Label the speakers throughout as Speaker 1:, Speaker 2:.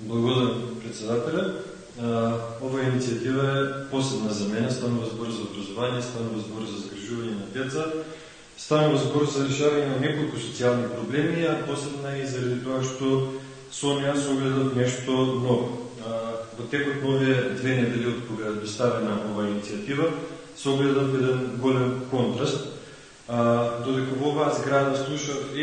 Speaker 1: Благодаря, председателя. Ова инициатива е посебна за мене. Станува збор за образование, станува збор за загрижуване на деца, станува збор за решаване на неколку социални проблеми, а посебна и заради тоа што Сонја се огледат нешто ново. Во текот на овие 2 недели од кога е доставена ова инициатива, се огледат еден голем контраст. Додека во оваа зграда слушав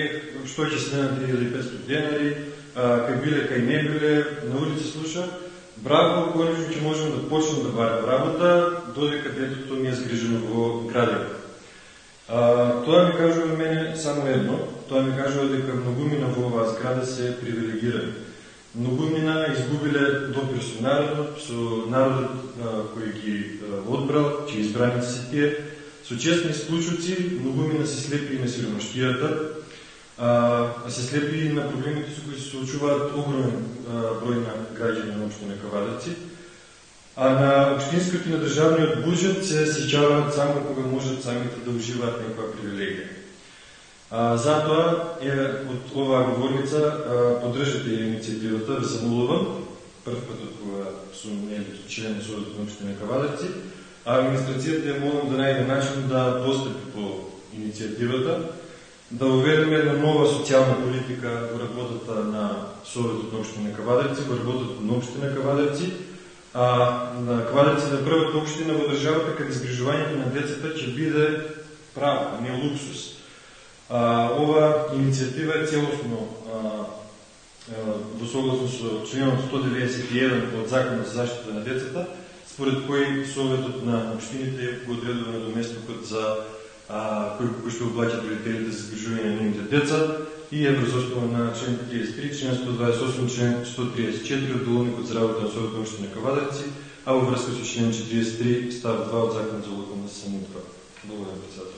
Speaker 1: што ќе станат 3500 денари, кај биле, кај не биле, на улица слушав, браво, конечно ќе можем да почнем да барам работа, додека детето ми е згрижено во градинка. Тоа ми кажува мене само едно, тоа ми кажува дека многумина во оваа зграда се привилегирани. Многумина изгубиле допир со народот, со народот кој ги одбрал, че избраници се тие, со честни случуци, многумина се слепи и на сиромаштијата, се слепи и на проблемите со кои се соочуваат огромен број на граѓани на општина Кавадарци, а на општинскиот и на државниот буџет се сеќаваат само кога можат самите да уживаат некоја привилегија. Затоа од оваа говорница поддржате инициативата, ве замолувам, прв пат од кога сум член на Советот на општина Кавадарци, а администрацијата ја молам да најде начин да постапи по инициативата, да уведеме една нова социјална политика во работата на Советот на општина Кавадарци, во работата на општина Кавадарци, на Кавадарци на првата општина во државата каде згрижувањето на децата ќе биде право, а не луксус. Ова инициатива е целосно во согласно со членот 191 од Законот за заштита на децата, според кој Советот на општините го одредува надоместокот за кој што оплаќа родителите за згрижување на нивните деца и е врз основа на член 33, член 128, член 134 од Деловникот за работа на Советот на општина Кавадарци, а во врска со член 43 став 2 од Законот за локална самоуправа. Благодарам, председател.